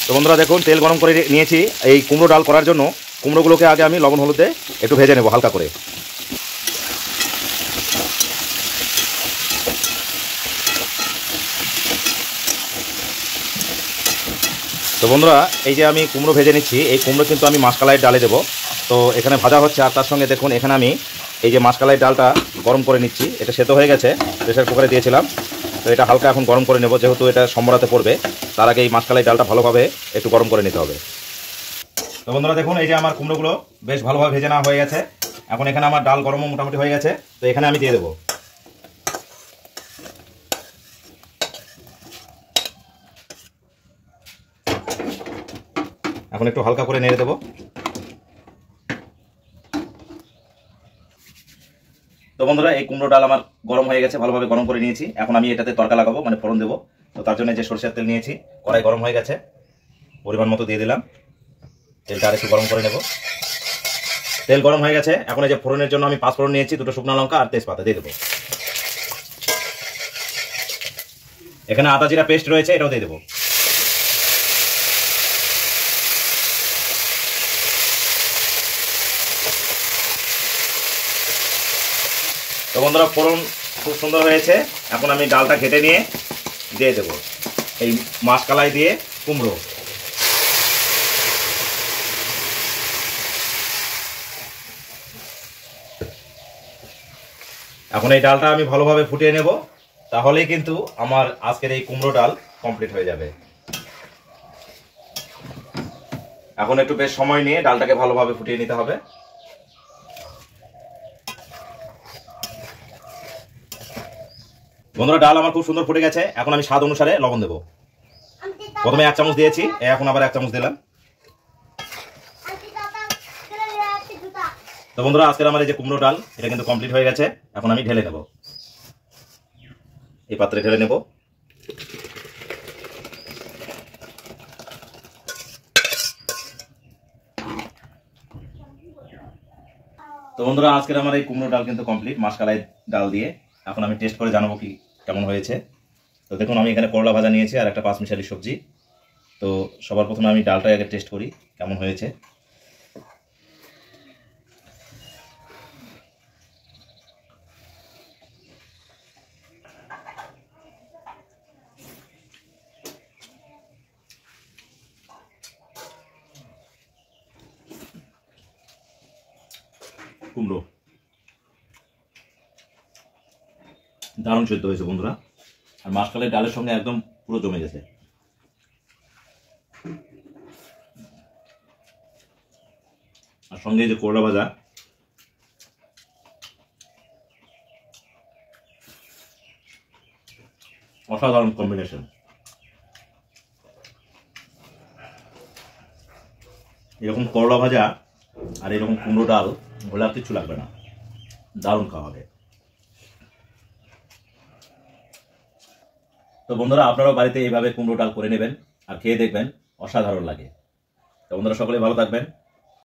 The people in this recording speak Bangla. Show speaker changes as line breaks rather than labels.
তো বন্ধুরা দেখুন তেল গরম করে নিয়েছি এই কুমড়ো ডাল করার জন্য। কুমড়োগুলোকে আগে আমি লবণ হলুদে একটু ভেজে নেব হালকা করে। তো বন্ধুরা এই যে আমি কুমড়ো ভেজে নিচ্ছি, এই কুমড়ো কিন্তু আমি মাসকলাই ডালে দেবো। তো এখানে ভাজা হচ্ছে, আর তার সঙ্গে দেখুন এখানে আমি এই যে মাসকলাই ডালটা গরম করে নিচ্ছি। এটা সেদ্ধ হয়ে গেছে, প্রেসার কুকারে দিয়েছিলাম। তো এটা হালকা এখন গরম করে নেব, যেহেতু এটা সম্বরাতে পড়বে। তার আগে এই মাসকলাই ডালটা ভালোভাবে একটু গরম করে নিতে হবে। তো বন্ধুরা দেখুন এই যে আমার কুমড়োগুলো বেশ ভালোভাবে ভেজে নেওয়া হয়ে গেছে। এখন এখানে আমার ডাল গরমও মোটামুটি হয়ে গেছে। তো এখানে আমি দিয়ে দেবো। এখন একটু হালকা করে নেড়ে দেবো। তো বন্ধুরা এই কুমড়ো ডাল আমার গরম হয়ে গেছে, ভালোভাবে গরম করে নিয়েছি। এখন আমি এটাতে তড়কা লাগাবো, মানে ফোড়ন দেবো। তো তার জন্য যে সরষের তেল নিয়েছি, কড়াই গরম হয়ে গেছে, পরিমাণ মতো দিয়ে দিলাম। তেলটা আর একটু গরম করে নেব। তেল গরম হয়ে গেছে, এখন এই যে ফোড়নের জন্য আমি 5 ফোড়ন নিয়েছি, 2টো শুকনো লঙ্কা আর তেজপাতা দিয়ে দেবো। এখানে আদা জিরা পেস্ট রয়েছে, এটাও দিয়ে দেবো। তো বন্ধুরা ফোড়ন খুব সুন্দর হয়েছে। এখন আমি ডালটা ঘেটে নিয়ে দিয়ে দেবো এই মাসকলাই দিয়ে কুমড়ো। এখন এই ডালটা আমি ভালোভাবে ফুটিয়ে নেব, তাহলেই কিন্তু আমার আজকের এই কুমড়ো ডাল কমপ্লিট হয়ে যাবে। এখন একটু বেশ সময় নিয়ে ডালটাকে ভালোভাবে ফুটিয়ে নিতে হবে। বন্ধুরা ডাল আমার খুব সুন্দর ফুটে গেছে। এখন আমি স্বাদ অনুসারে লবণ দেবো। প্রথমে 1 চামচ দিয়েছি, এখন আবার 1 চামচ দিলাম। তো বন্ধুরা আজকের আমার এই যে কুমড়ো ডাল, এটা কিন্তু কমপ্লিট হয়ে গেছে। এখন আমি ঢেলে নেব, এই পাত্রে ঢেলে নেব। তো বন্ধুরা আজকের আমার এই কুমড়ো ডাল কিন্তু কমপ্লিট মাসকলাই ডাল দিয়ে। এখন আমি টেস্ট করে জানাবো কি কেমন হয়েছে। তো দেখুন আমি এখানে করলা ভাজা নিয়েছি আর একটা 5 মিশালি সবজি। তো সবার প্রথমে আমি ডালটা আগে টেস্ট করি কেমন হয়েছে। কুমড়ো দারুণ সেদ্ধ হয়েছে বন্ধুরা, আর মাসকলাই ডালের সঙ্গে একদম পুরো জমে গেছে। আর সঙ্গে যে করলা ভাজা, অসাধারণ কম্বিনেশন। এরকম করলা ভাজা আর এরকম কুমড়ো ডাল হলে আর কিছু লাগবে না, দারুণ খাওয়া হবে। তো বন্ধুরা আপনারাও বাড়িতে এইভাবে কুমড়ো ডাল করে নেবেন আর খেয়ে দেখবেন, অসাধারণ লাগে। তো বন্ধুরা সকলে ভালো থাকবেন।